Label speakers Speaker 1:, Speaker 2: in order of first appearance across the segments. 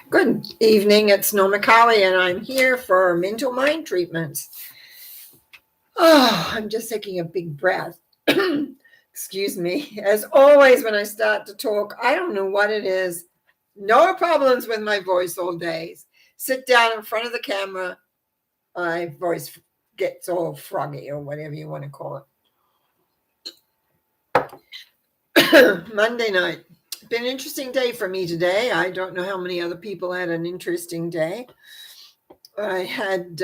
Speaker 1: Good evening, it's Norma Cowie, and I'm here for mental mind treatments. Oh, I'm just taking a big breath. Excuse me. As always, when I start to talk, I don't know what it is. No problems with my voice all day. Sit down in front of the camera, my voice gets all froggy or whatever you want to call it. Monday night. Been an interesting day for me today. I don't know how many other people had an interesting day. I had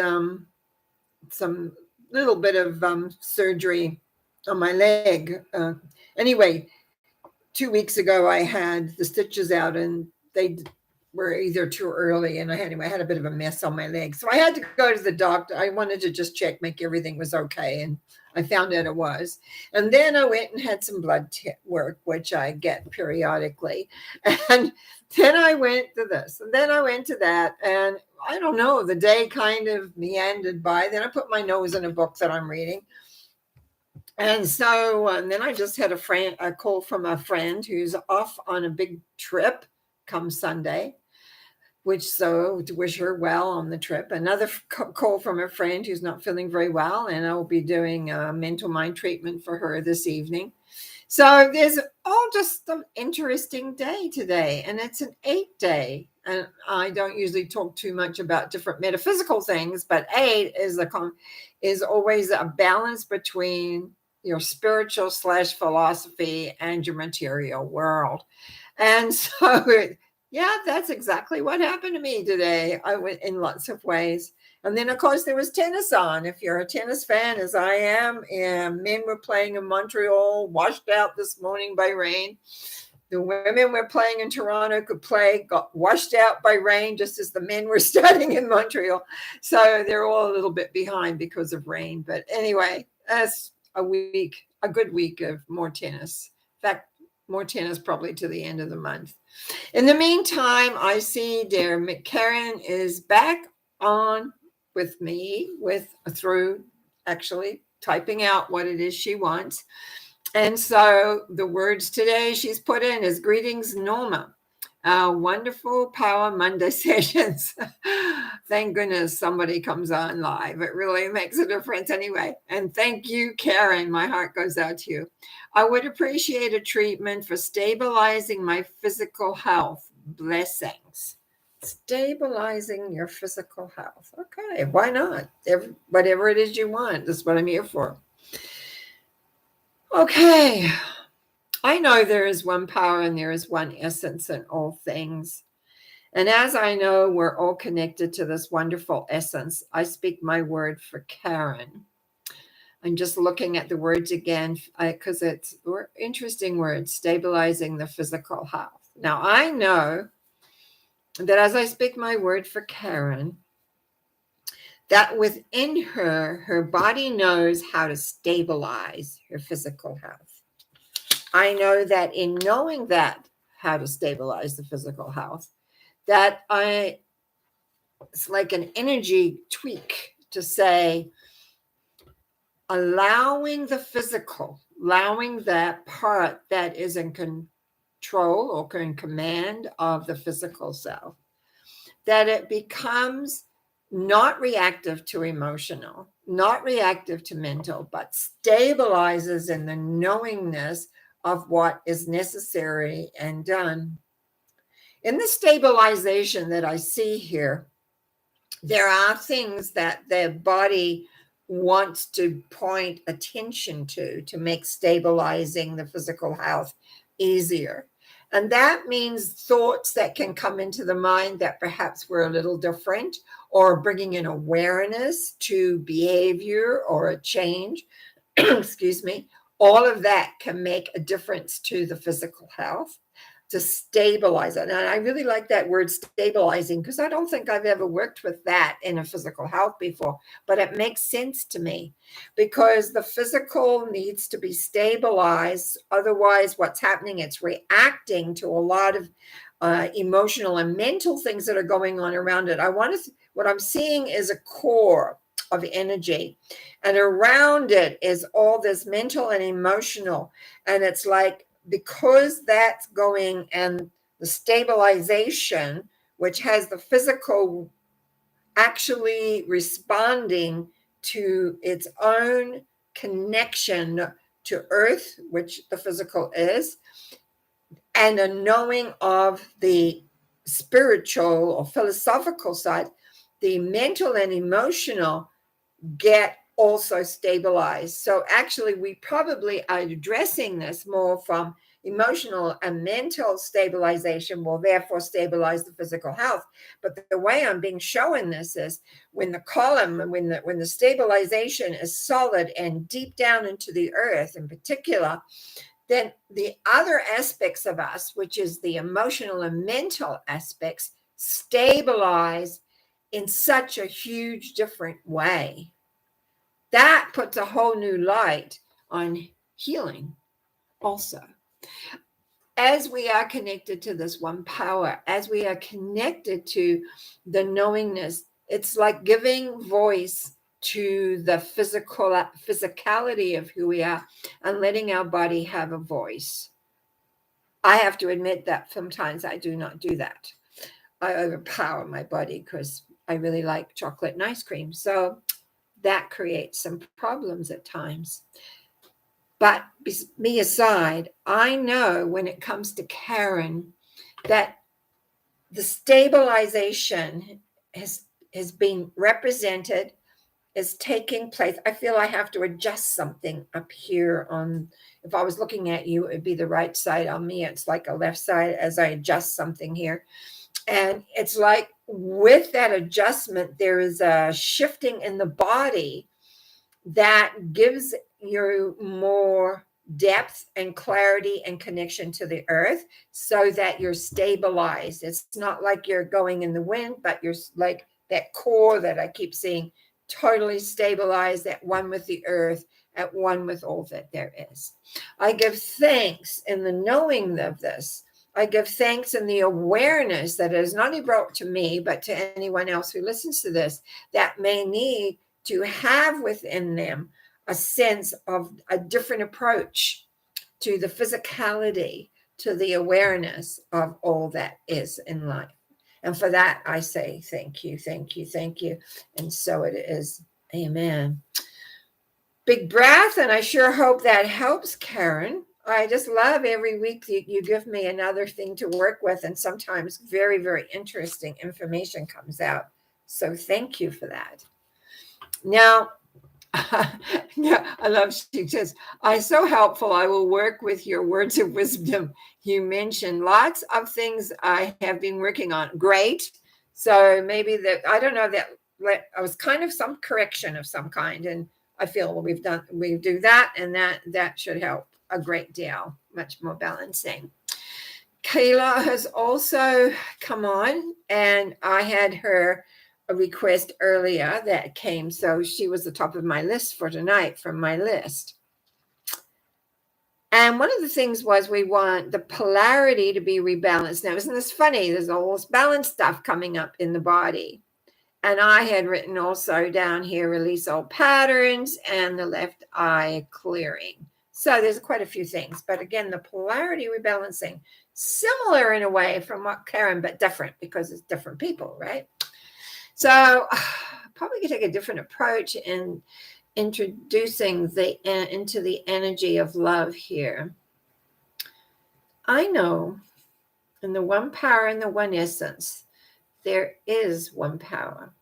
Speaker 1: some little bit of surgery on my leg. Anyway, 2 weeks ago, I had the stitches out and they were either too early, and I had a bit of a mess on my leg. So I had to go to the doctor. I wanted to just check, make everything was okay. And I found out it was. And then I went and had some blood work, which I get periodically. And then I went to this, and then I went to that. And I don't know, the day kind of meandered by. Then I put my nose in a book that I'm reading. And so, and then I just had a call from a friend who's off on a big trip come Sunday, which so to wish her well on the trip. Another call from a friend who's not feeling very well, and I will be doing a mental mind treatment for her this evening. So there's all just an interesting day today, and it's an 8 day. And I don't usually talk too much about different metaphysical things, but 8 is always a balance between your spiritual / philosophy and your material world. And so, yeah, that's exactly what happened to me today. I went in lots of ways. And then, of course, there was tennis on. If you're a tennis fan, as I am, and men were playing in Montreal, washed out this morning by rain. The women were playing in Toronto, got washed out by rain just as the men were starting in Montreal. So they're all a little bit behind because of rain. But anyway, that's a good week of more tennis. In fact, more tennis probably to the end of the month. In the meantime, I see dear Karen is back on with me through actually typing out what it is she wants. And so the words today she's put in is greetings, Norma. Wonderful Power Monday sessions. Thank goodness somebody comes on live. It really makes a difference anyway. And thank you, Karen. My heart goes out to you. I would appreciate a treatment for stabilizing my physical health. Blessings. Stabilizing your physical health. Okay, why not? Whatever it is you want, that's what I'm here for. Okay. I know there is one power and there is one essence in all things. And as I know we're all connected to this wonderful essence, I speak my word for Karen. I'm just looking at the words again because it's interesting words, stabilizing the physical health. Now, I know that as I speak my word for Karen, that within her body knows how to stabilize her physical health. I know that in knowing that, how to stabilize the physical health, that it's like an energy tweak to say, allowing the physical, allowing that part that is in control or in command of the physical self, that it becomes not reactive to emotional, not reactive to mental, but stabilizes in the knowingness of what is necessary and done. In the stabilization that I see here, there are things that the body wants to point attention to make stabilizing the physical health easier. And that means thoughts that can come into the mind that perhaps were a little different, or bringing in awareness to behavior or a change. Excuse me. All of that can make a difference to the physical health, to stabilize it. And I really like that word stabilizing, because I don't think I've ever worked with that in a physical health before, but it makes sense to me because the physical needs to be stabilized. Otherwise, what's happening, it's reacting to a lot of emotional and mental things that are going on around it. What I'm seeing is a core of energy, and around it is all this mental and emotional, and it's like, because that's going, and the stabilization which has the physical actually responding to its own connection to earth, which the physical is, and a knowing of the spiritual or philosophical side, the mental and emotional get also stabilized. So actually, we probably are addressing this more from emotional and mental stabilization will therefore stabilize the physical health. But the way I'm being shown this is when the column, when the stabilization is solid and deep down into the earth in particular, then the other aspects of us, which is the emotional and mental aspects, stabilize in such a huge different way. That puts a whole new light on healing also. As we are connected to this one power, as we are connected to the knowingness, it's like giving voice to the physicality of who we are and letting our body have a voice. I have to admit that sometimes I do not do that. I overpower my body because I really like chocolate and ice cream. So that creates some problems at times. But me aside, I know when it comes to Karen that the stabilization has been represented, is taking place. I feel I have to adjust something up here on, if I was looking at you, it'd be the right side. On me, it's like a left side as I adjust something here. And it's like with that adjustment, there is a shifting in the body that gives you more depth and clarity and connection to the earth so that you're stabilized. It's not like you're going in the wind, but you're like that core that I keep seeing, totally stabilized, at one with the earth, at one with all that there is. I give thanks in the knowing of this. I give thanks in the awareness that it is not only brought to me, but to anyone else who listens to this that may need to have within them a sense of a different approach to the physicality, to the awareness of all that is in life. And for that, I say thank you, thank you, thank you. And so it is. Amen. Big breath. And I sure hope that helps, Karen. I just love every week that you give me another thing to work with. And sometimes very, very interesting information comes out. So thank you for that. Now, yeah, I love, she says, I'm so helpful. I will work with your words of wisdom. You mentioned lots of things I have been working on. Great. So maybe that, I don't know, that I was kind of some correction of some kind. And I feel we do that, and that should help a great deal, much more balancing. Kayla has also come on, and I had her a request earlier that came, so she was the top of my list for tonight from my list. And one of the things was we want the polarity to be rebalanced. Now, isn't this funny? There's all this balance stuff coming up in the body. And I had written also down here, release all patterns and the left eye clearing. So there's quite a few things. But again, the polarity rebalancing, similar in a way from what Karen, but different because it's different people, right? So probably could take a different approach in introducing into the energy of love here. I know in the one power and the one essence, there is one power,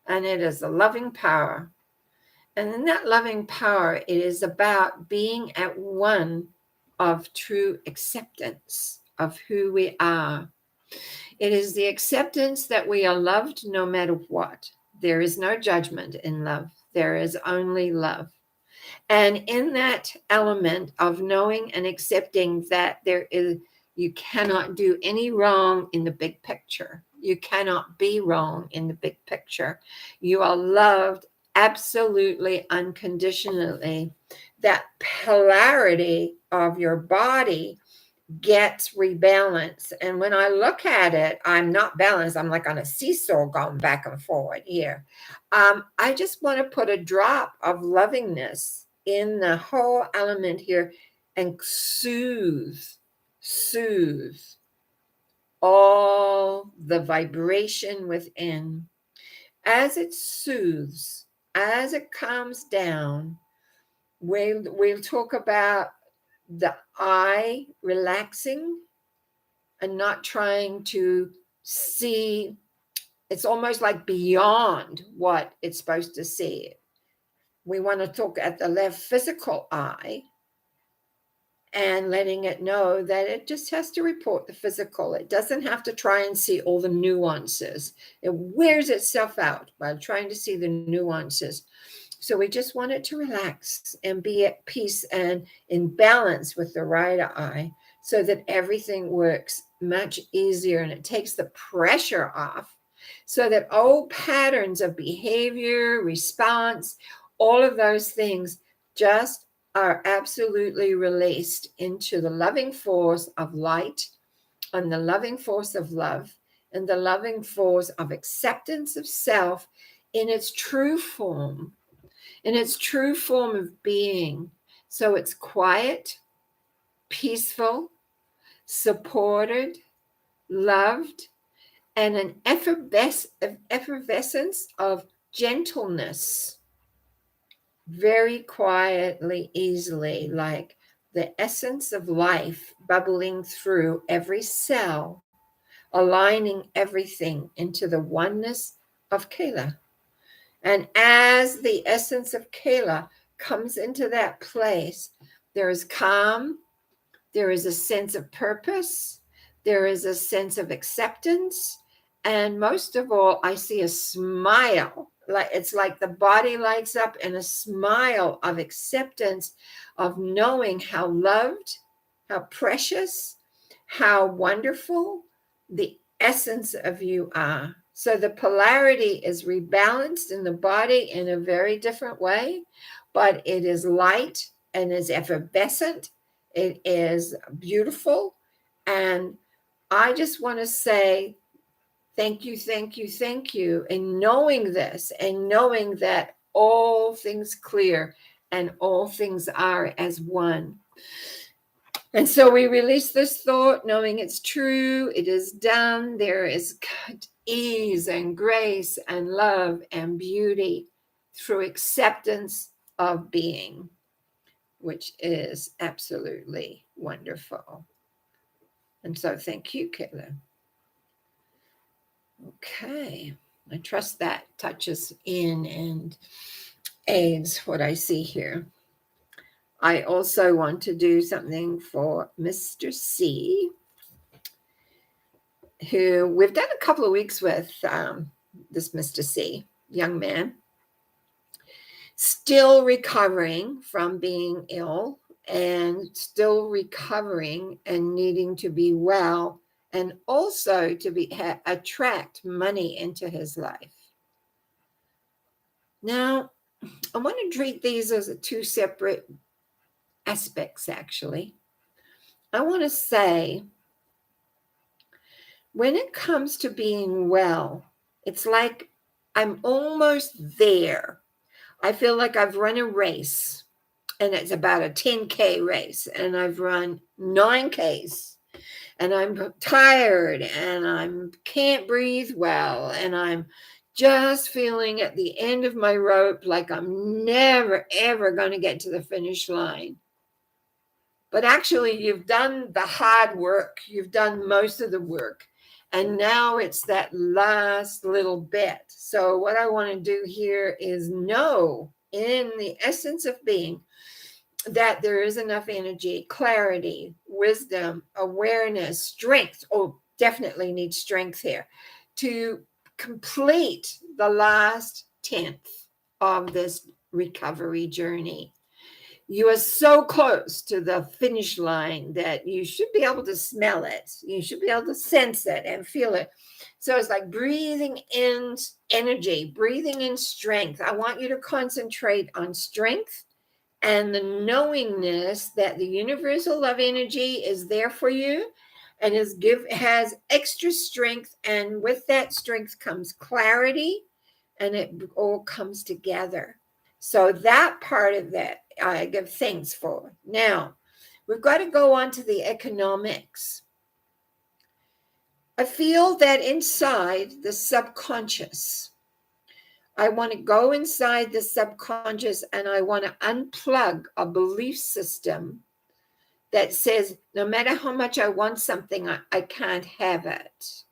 Speaker 1: and it is a loving power. And in that loving power, it is about being at one of true acceptance of who we are. It is the acceptance that we are loved no matter what. There is no judgment in love. There is only love. And in that element of knowing and accepting that you cannot do any wrong in the big picture. You cannot be wrong in the big picture. You are loved absolutely unconditionally. That polarity of your body gets rebalanced. And when I look at it, I'm not balanced. I'm like on a seesaw going back and forward here. I just want to put a drop of lovingness in the whole element here and soothe all the vibration within. As it soothes, as it calms down, we'll talk about the eye relaxing and not trying to see. It's almost like beyond what it's supposed to see. We want to talk at the left physical eye and letting it know that it just has to report the physical. It doesn't have to try and see all the nuances. It wears itself out by trying to see the nuances. So we just want it to relax and be at peace and in balance with the right eye so that everything works much easier and it takes the pressure off so that old patterns of behavior, response, all of those things just are absolutely released into the loving force of light and the loving force of love and the loving force of acceptance of self in its true form, of being. So it's quiet, peaceful, supported, loved, and an effervescence of gentleness, very quietly, easily, like the essence of life bubbling through every cell, aligning everything into the oneness of Kayla. And as the essence of Kayla comes into that place, there is calm, there is a sense of purpose, there is a sense of acceptance, and most of all, I see a smile. Like it's like the body lights up in a smile of acceptance, of knowing how loved, how precious, how wonderful the essence of you are. So the polarity is rebalanced in the body in a very different way, but it is light and is effervescent. It is beautiful. And I just want to say thank you, thank you, thank you. And knowing this and knowing that all things clear and all things are as one. And so we release this thought, knowing it's true, it is done. There is ease and grace and love and beauty through acceptance of being, which is absolutely wonderful. And so thank you, Kayla. Okay, I trust that touches in and aids what I see here. I also want to do something for Mr. C, who we've done a couple of weeks with, this Mr. C, young man, still recovering from being ill and still recovering and needing to be well and also to attract money into his life. Now, I want to treat these as two separate aspects, actually. I want to say, when it comes to being well, it's like I'm almost there. I feel like I've run a race, and it's about a 10K race, and I've run 9Ks, and I'm tired, and I can't breathe well, and I'm just feeling at the end of my rope like I'm never, ever going to get to the finish line. But actually, you've done the hard work. You've done most of the work. And now it's that last little bit. So what I want to do here is know in the essence of being that there is enough energy, clarity, wisdom, awareness, strength. Oh, definitely need strength here to complete the last 10th of this recovery journey. You are so close to the finish line that you should be able to smell it. You should be able to sense it and feel it. So it's like breathing in energy, breathing in strength. I want you to concentrate on strength and the knowingness that the universal love energy is there for you and has extra strength. And with that strength comes clarity, and it all comes together. So that part of that I give thanks for. Now, we've got to go on to the economics. I feel that inside the subconscious, I want to go inside the subconscious and I want to unplug a belief system that says, no matter how much I want something, I can't have it.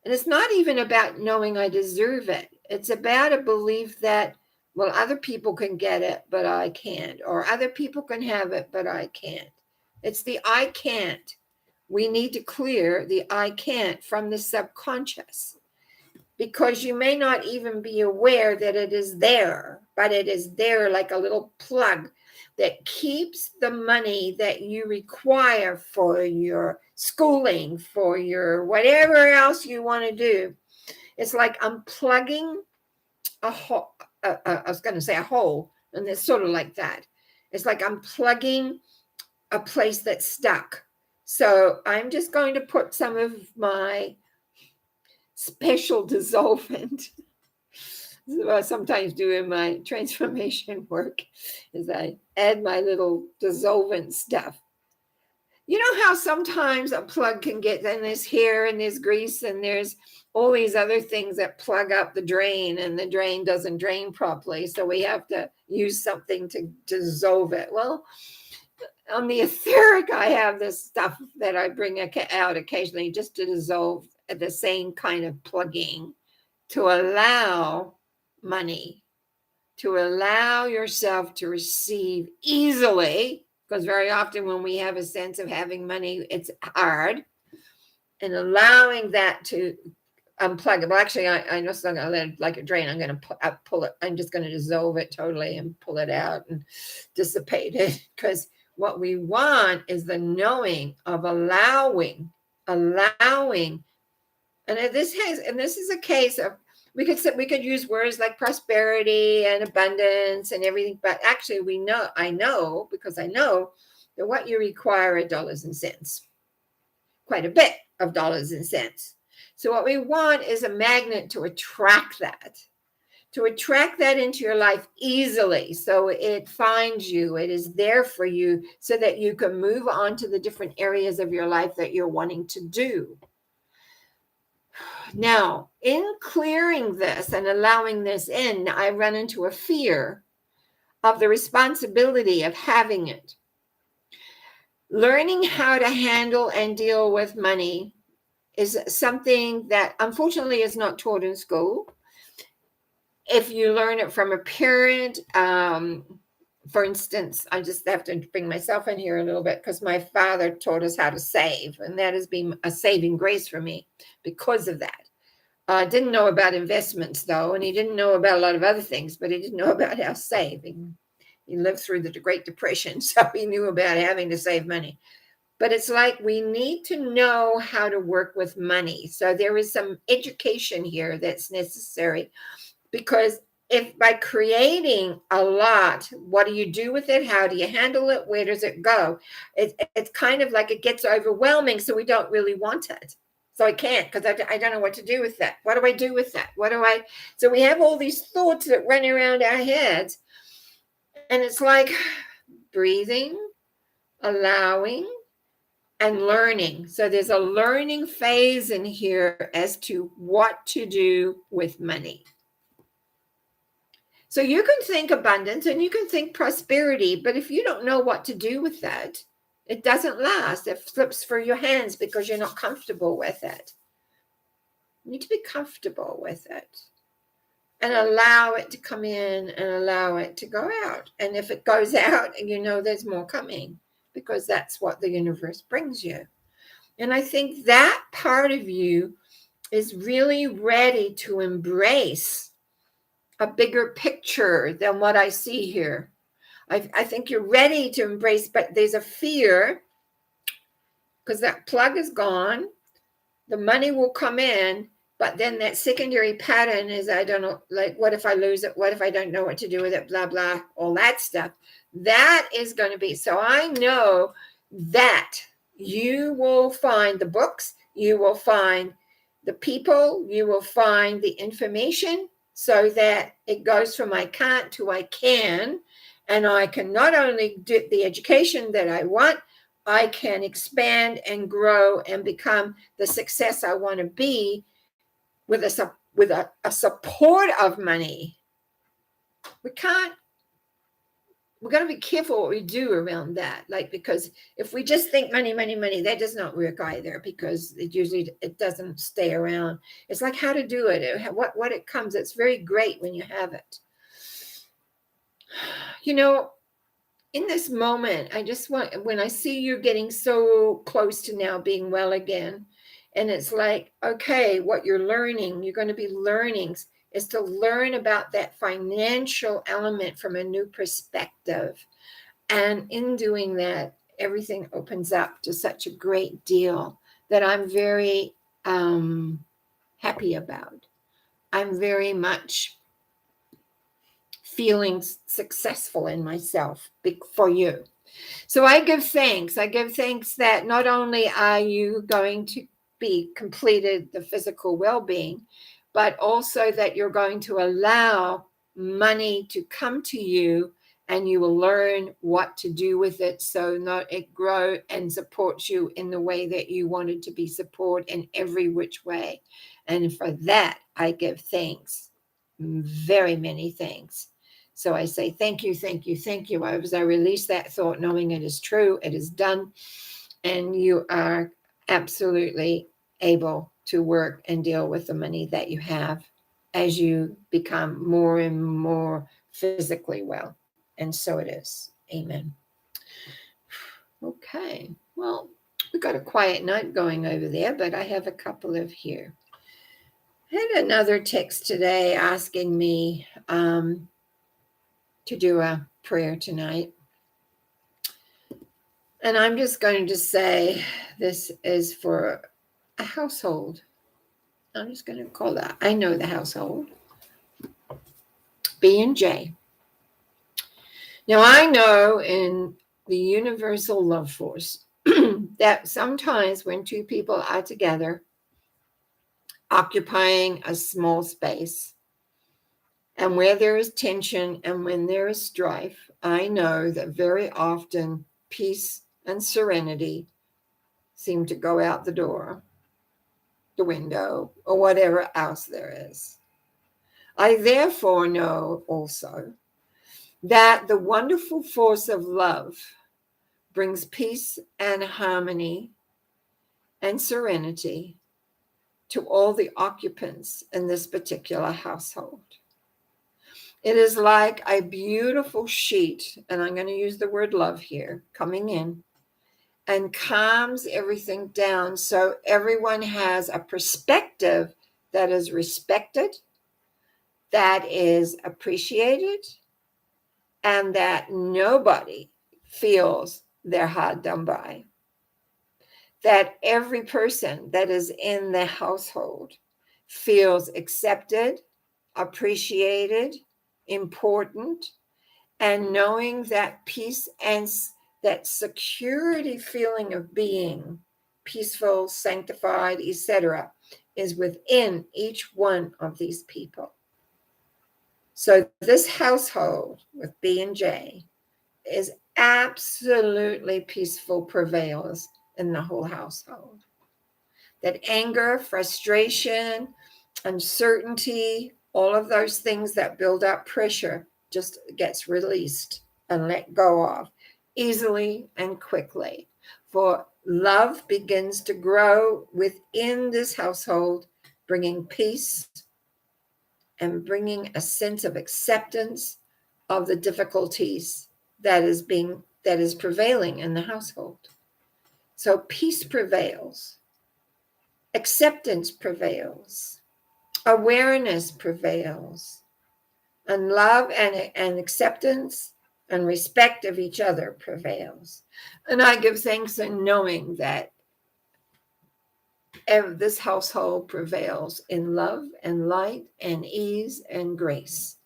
Speaker 1: And it's not even about knowing I deserve it. It's about a belief that, well, other people can get it, but I can't. Or other people can have it, but I can't. It's the I can't. We need to clear the I can't from the subconscious, because you may not even be aware that it is there, but it is there like a little plug that keeps the money that you require for your schooling, for your whatever else you want to do. It's like unplugging a hole. I was going to say a hole, and it's sort of like that. It's like unplugging a place that's stuck. So I'm just going to put some of my special dissolvent, what I sometimes do in my transformation work, is I add my little dissolvent stuff. You know how sometimes a plug can get, and there's hair and there's grease and there's all these other things that plug up the drain, and the drain doesn't drain properly, so we have to use something to dissolve it. Well, on the etheric, I have this stuff that I bring out occasionally just to dissolve the same kind of plugging, to allow money, to allow yourself to receive easily, because very often when we have a sense of having money, it's hard, and allowing that to unplug it. Well, actually, I'm just not going to let it like a drain. I'm going to pull it. I'm just going to dissolve it totally and pull it out and dissipate it, because what we want is the knowing of allowing. And this is a case of, we could use words like prosperity and abundance and everything, but actually I know that what you require are dollars and cents, quite a bit of dollars and cents. So what we want is a magnet to attract that into your life easily, so it finds you, it is there for you, so that you can move on to the different areas of your life that you're wanting to do. Now, in clearing this and allowing this in, I run into a fear of the responsibility of having it. Learning how to handle and deal with money is something that unfortunately is not taught in school. If you learn it from a parent, for instance, I just have to bring myself in here a little bit, because my father taught us how to save, and that has been a saving grace for me because of that. Didn't know about investments, though, and he didn't know about a lot of other things, but he didn't know about how saving. He lived through the Great Depression, so he knew about having to save money. But it's like we need to know how to work with money. So there is some education here that's necessary, because if by creating a lot, what do you do with it? How do you handle it? Where does it go? It's kind of like it gets overwhelming, so we don't really want it. So I can't, because I don't know what to do with that. What do I do with that? So we have all these thoughts that run around our heads, and it's like breathing, allowing, and learning. So there's a learning phase in here as to what to do with money. So you can think abundance and you can think prosperity, but if you don't know what to do with that, it doesn't last. It slips through your hands because you're not comfortable with it. You need to be comfortable with it and allow it to come in and allow it to go out. And if it goes out, you know there's more coming, because that's what the universe brings you. And I think that part of you is really ready to embrace a bigger picture than what I see here. I think you're ready to embrace, but there's a fear, because that plug is gone. The money will come in, but then that secondary pattern is, I don't know, like, what if I lose it? What if I don't know what to do with it? Blah, blah, all that stuff. That is going to be. So I know that you will find the books, you will find the people, you will find the information, so that it goes from I can't to I can. And I can not only do the education that I want, I can expand and grow and become the success I want to be with a support of money. We're going to be careful what we do around that. Like, because if we just think money, money, money, that does not work either, because it doesn't stay around. It's like how to do it, what it comes. It's very great when you have it. In this moment, I just want, when I see you getting so close to now being well again, and it's like, okay, what you're going to be learning is to learn about that financial element from a new perspective. And in doing that, everything opens up to such a great deal that I'm very happy about. I'm very much feeling successful in myself for you. So I give thanks. I give thanks that not only are you going to be completed the physical well-being, but also that you're going to allow money to come to you, and you will learn what to do with it so not it grow and support you in the way that you wanted to be supported in every which way. And for that, I give thanks, very many thanks. So I say, thank you, thank you, thank you. As I release that thought, knowing it is true, it is done, and you are absolutely able to work and deal with the money that you have as you become more and more physically well. And so it is. Amen. Okay. Well, we got a quiet night going over there, but I have a couple of here. I had another text today asking me to do a prayer tonight. And I'm just going to say this is for a household. I'm just going to call that. I know the household. B and J. Now, I know in the universal love force that sometimes when two people are together, occupying a small space, and where there is tension and when there is strife, I know that very often peace and serenity seem to go out the door, the window, or whatever else there is. I therefore know also that the wonderful force of love brings peace and harmony and serenity to all the occupants in this particular household. It is like a beautiful sheet, and I'm going to use the word love here, coming in and calms everything down so everyone has a perspective that is respected, that is appreciated, and that nobody feels they're hard done by. That every person that is in the household feels accepted, appreciated, important, and knowing that peace and that security feeling of being peaceful, sanctified, etc., is within each one of these people. So this household with B and J is absolutely peaceful, prevails in the whole household. That anger, frustration, uncertainty, all of those things that build up pressure just gets released and let go of easily and quickly. For love begins to grow within this household, bringing peace and bringing a sense of acceptance of the difficulties that is prevailing in the household. So peace prevails, acceptance prevails, awareness prevails, and love and acceptance and respect of each other prevails. And I give thanks in knowing that this household prevails in love and light and ease and grace.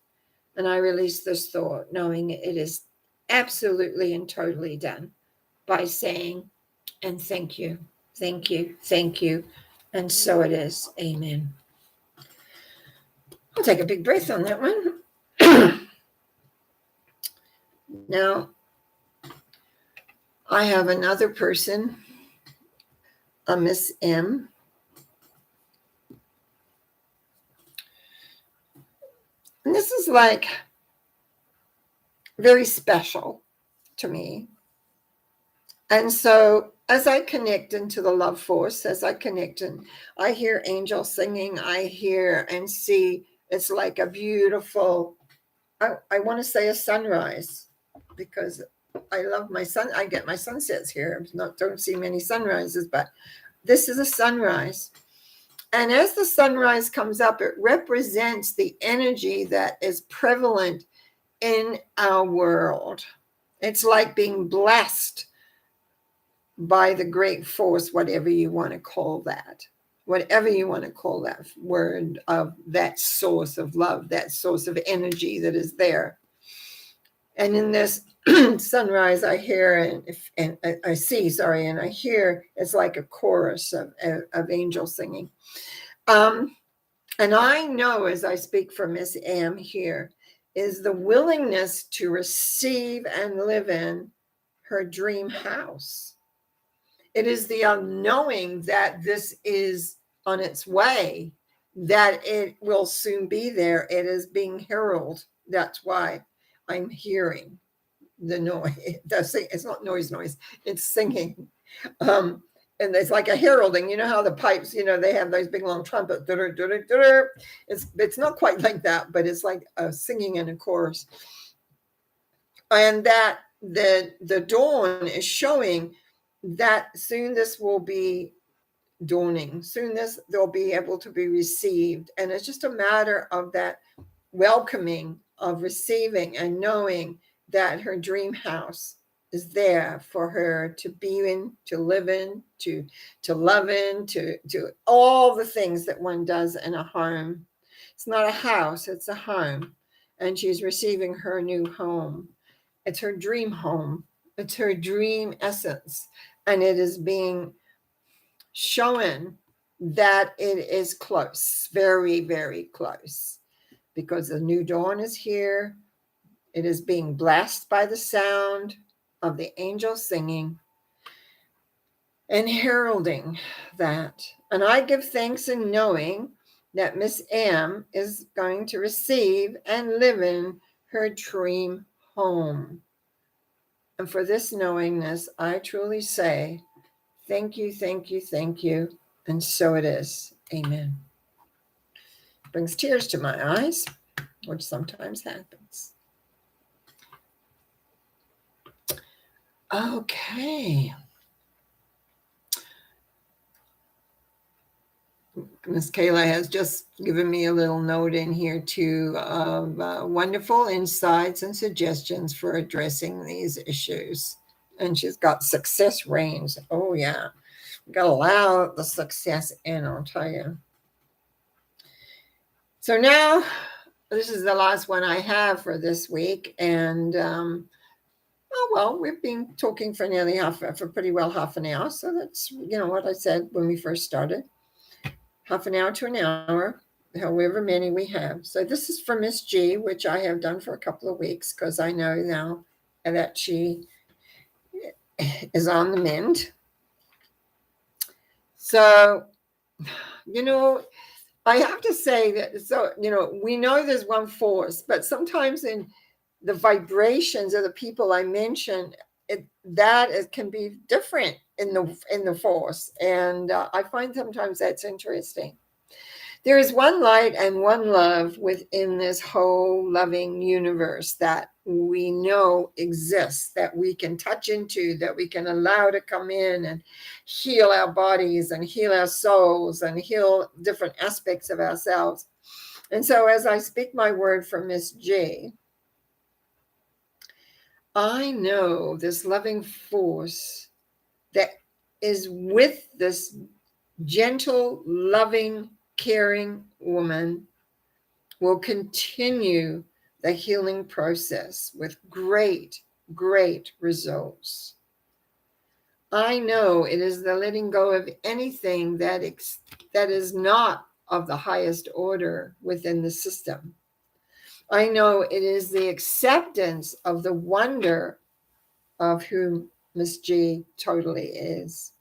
Speaker 1: And I release this thought knowing it is absolutely and totally done by saying, and thank you, thank you, thank you. And so it is. Amen. I'll take a big breath on that one. Now, I have another person, a Miss M. And this is like very special to me. And so as I connect into the love force, as I connect and I hear angels singing, I hear and see, it's like a beautiful, I want to say a sunrise, because I love my sun. I get my sunsets here. Don't see many sunrises, but this is a sunrise. And as the sunrise comes up, it represents the energy that is prevalent in our world. It's like being blessed by the great force, whatever you want to call that, whatever you want to call that word, of that source of love, that source of energy that is there. And in this sunrise, I hear and I see, sorry, and I hear it's like a chorus of angels singing. And I know, as I speak for Miss M here, is the willingness to receive and live in her dream house. It is the unknowing that this is on its way, that it will soon be there. It is being heralded. That's why I'm hearing the noise. It's not noise, it's singing. And it's like a heralding. You know how the pipes, they have those big long trumpets. It's not quite like that, but it's like a singing in a chorus. And that the dawn is showing that soon this will be dawning. Soon this they'll be able to be received. And it's just a matter of that welcoming, of receiving and knowing that her dream house is there for her to be in, to live in, to love in, to all the things that one does in a home. It's not a house, it's a home. And she's receiving her new home. It's her dream home. It's her dream essence. And it is being shown that it is close, very, very close, because the new dawn is here. It is being blessed by the sound of the angels singing and heralding that. And I give thanks in knowing that Miss M is going to receive and live in her dream home. And for this knowingness, I truly say, thank you, thank you, thank you. And so it is. Amen. Brings tears to my eyes, which sometimes happens. Okay. Miss Kayla has just given me a little note in here too of wonderful insights and suggestions for addressing these issues. And she's got success reigns. Oh yeah, got to allow the success in, I'll tell you. So now this is the last one I have for this week. And oh, well, we've been talking for nearly pretty well half an hour. So that's, what I said when we first started. Half an hour to an hour, however many we have. So this is for Miss G, which I have done for a couple of weeks because I know now that she is on the mend. So, I have to say that, so, we know there's one force, but sometimes in the vibrations of the people I mentioned, it can be different in the force. And I find sometimes that's interesting. There is one light and one love within this whole loving universe that we know exists, that we can touch into, that we can allow to come in and heal our bodies and heal our souls and heal different aspects of ourselves. And so as I speak my word for Miss J, I know this loving force that is with this gentle, loving, caring woman will continue the healing process with great, great results. I know it is the letting go of anything that is not of the highest order within the system. I know it is the acceptance of the wonder of who Miss G totally is.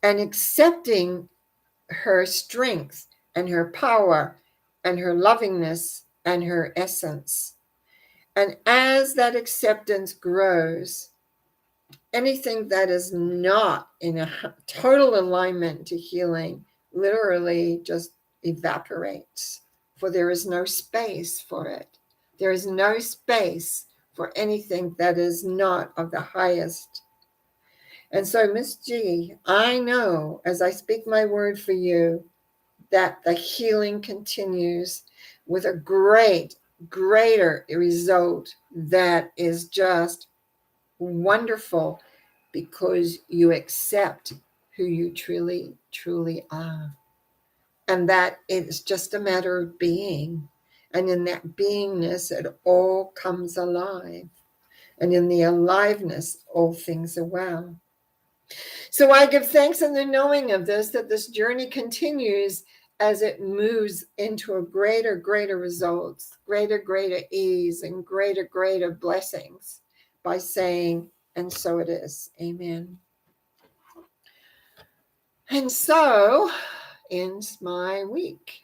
Speaker 1: And accepting her strength and her power and her lovingness and her essence. And as that acceptance grows, anything that is not in a total alignment to healing literally just evaporates, for there is no space for it. There is no space for anything that is not of the highest. And so, Miss G, I know as I speak my word for you that the healing continues with a greater result that is just wonderful, because you accept who you truly are. And that it's just a matter of being. And in that beingness, it all comes alive. And in the aliveness, all things are well. So I give thanks in the knowing of this, that this journey continues as it moves into a greater results, greater ease, and greater blessings, by saying, and so it is. Amen. And so ends my week.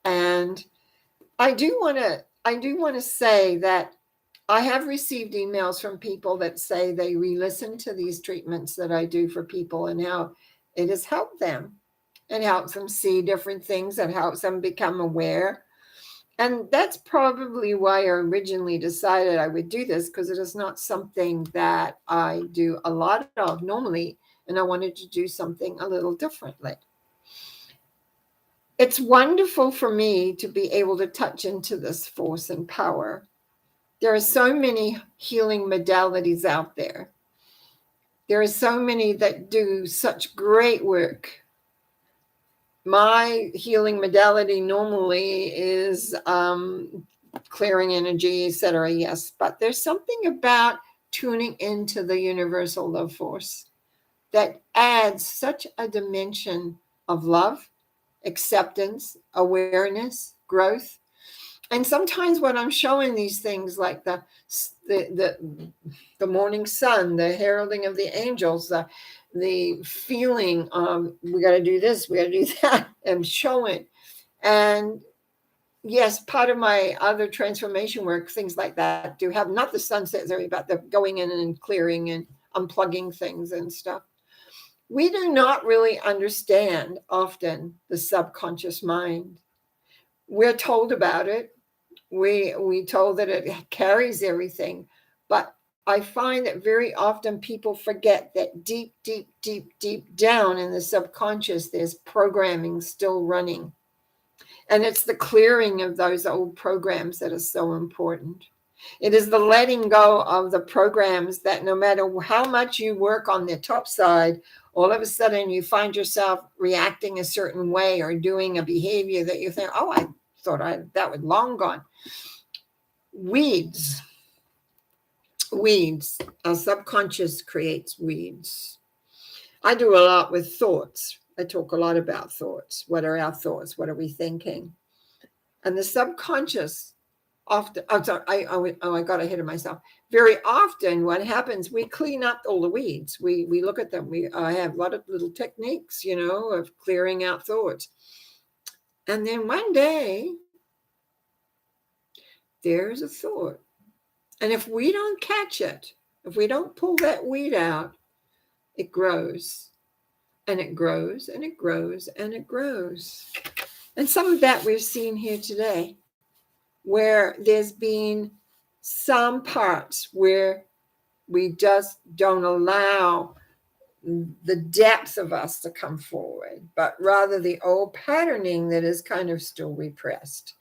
Speaker 1: And I do want to say that I have received emails from people that say they re-listen to these treatments that I do for people, and how it has helped them. It helps them see different things. It helps them become aware. And that's probably why I originally decided I would do this, because it is not something that I do a lot of normally, and I wanted to do something a little differently. It's wonderful for me to be able to touch into this force and power. There are so many healing modalities out there. There are so many that do such great work. My healing modality normally is clearing energy, etc. Yes, but there's something about tuning into the universal love force that adds such a dimension of love, acceptance, awareness, growth. And sometimes when I'm showing these things, like the morning sun, the heralding of the angels, the feeling of we got to do this, we got to do that, and showing. And yes, part of my other transformation work, things like that, do have not the sunset area, but the going in and clearing and unplugging things and stuff. We do not really understand often the subconscious mind. We're told about it. We told that it carries everything, but I find that very often people forget that deep down in the subconscious, there's programming still running. And it's the clearing of those old programs that is so important. It is the letting go of the programs that no matter how much you work on the top side, all of a sudden you find yourself reacting a certain way or doing a behavior that you think, oh, I thought that was long gone. Weeds. Our subconscious creates weeds. I do a lot with thoughts. I talk a lot about thoughts. What are our thoughts? What are we thinking? And the subconscious often, I'm sorry, I got ahead of myself. Very often what happens, we clean up all the weeds. We look at them. I have a lot of little techniques, of clearing out thoughts. And then one day, there's a thought. And if we don't catch it, if we don't pull that weed out, it grows. And it grows, and it grows, and it grows. And some of that we've seen here today, where there's been some parts where we just don't allow the depth of us to come forward, but rather the old patterning that is kind of still repressed.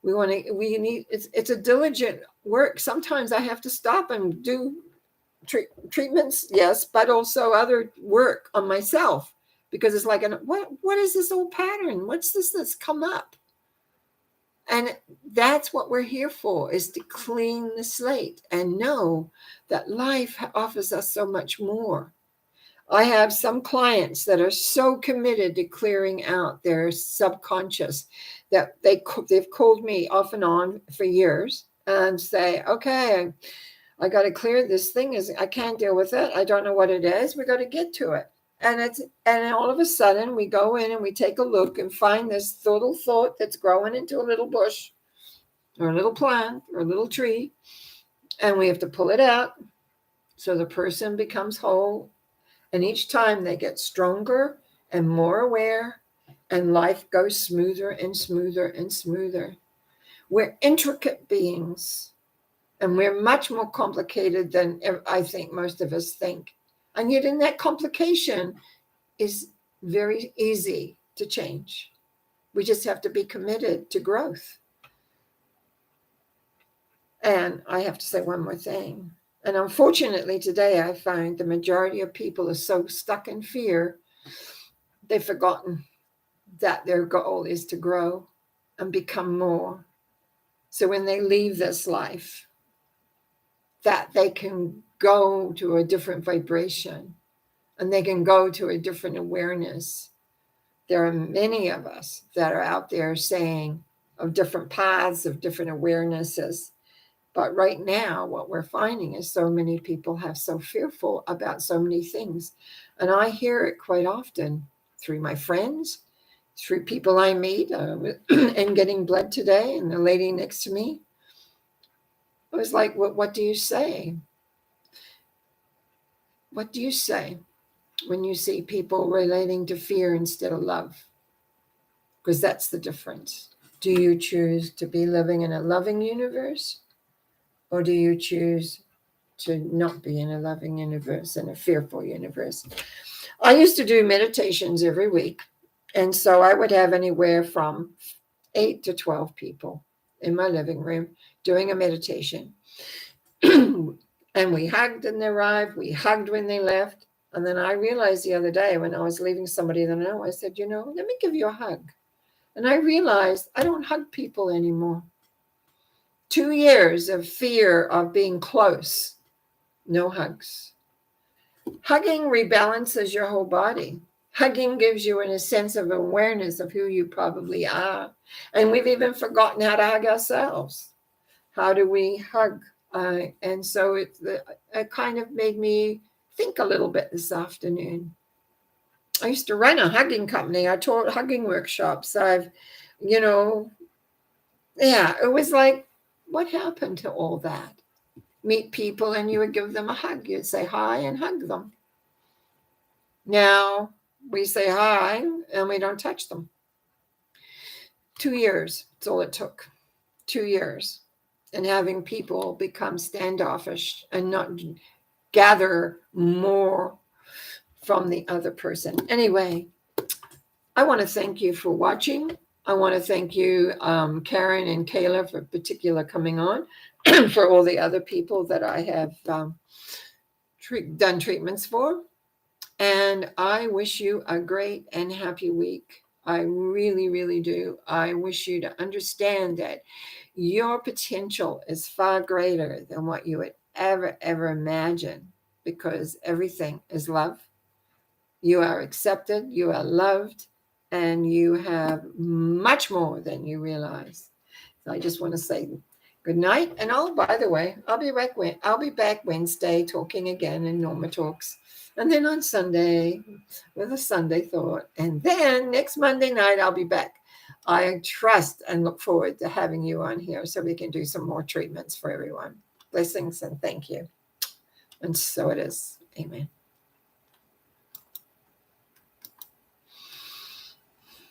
Speaker 1: It's a diligent work. Sometimes I have to stop and do treatments, yes, but also other work on myself, because it's like, what is this old pattern? What's this that's come up? And that's what we're here for, is to clean the slate and know that life offers us so much more. I have some clients that are so committed to clearing out their subconscious that they've called me off and on for years and say, okay, I got to clear this thing. I can't deal with it. I don't know what it is. We got to get to it. And all of a sudden we go in and we take a look and find this little thought that's growing into a little bush or a little plant or a little tree. And we have to pull it out so the person becomes whole. And each time they get stronger and more aware, and life goes smoother and smoother and smoother. We're intricate beings, and we're much more complicated than I think most of us think. And yet in that complication is very easy to change. We just have to be committed to growth. And I have to say one more thing. And unfortunately today I find the majority of people are so stuck in fear, they've forgotten that their goal is to grow and become more. So when they leave this life, that they can go to a different vibration and they can go to a different awareness. There are many of us that are out there saying of different paths, of different awarenesses. But right now, what we're finding is so many people have so fearful about so many things. And I hear it quite often through my friends, through people I meet, and getting blood today, and the lady next to me. I was like, what do you say? What do you say when you see people relating to fear instead of love? Because that's the difference. Do you choose to be living in a loving universe? Or do you choose to not be in a loving universe, in a fearful universe? I used to do meditations every week. And so I would have anywhere from 8 to 12 people in my living room doing a meditation. And we hugged when they arrived. We hugged when they left. And then I realized the other day when I was leaving somebody that I know, I said, let me give you a hug. And I realized I don't hug people anymore. 2 years of fear of being close, no hugs. Hugging rebalances your whole body. Hugging gives you a sense of awareness of who you probably are. And we've even forgotten how to hug ourselves. How do we hug? And so it kind of made me think a little bit this afternoon. I used to run a hugging company. I taught hugging workshops. It was like, what happened to all that? Meet people and you would give them a hug. You'd say hi and hug them. Now we say hi and we don't touch them. 2 years, that's all it took. 2 years. And having people become standoffish and not gather more from the other person. Anyway, I want to thank you for watching. I want to thank you, Karen and Kayla, for particular coming on, for all the other people that I have done treatments for. And I wish you a great and happy week. I really, really do. I wish you to understand that your potential is far greater than what you would ever imagine, because everything is love. You are accepted, you are loved, and you have much more than you realize. So I just want to say good night. And by the way, I'll be back Wednesday talking again in Norma Talks. And then on Sunday with a Sunday thought. And then next Monday night, I'll be back. I trust and look forward to having you on here so we can do some more treatments for everyone. Blessings and thank you. And so it is. Amen.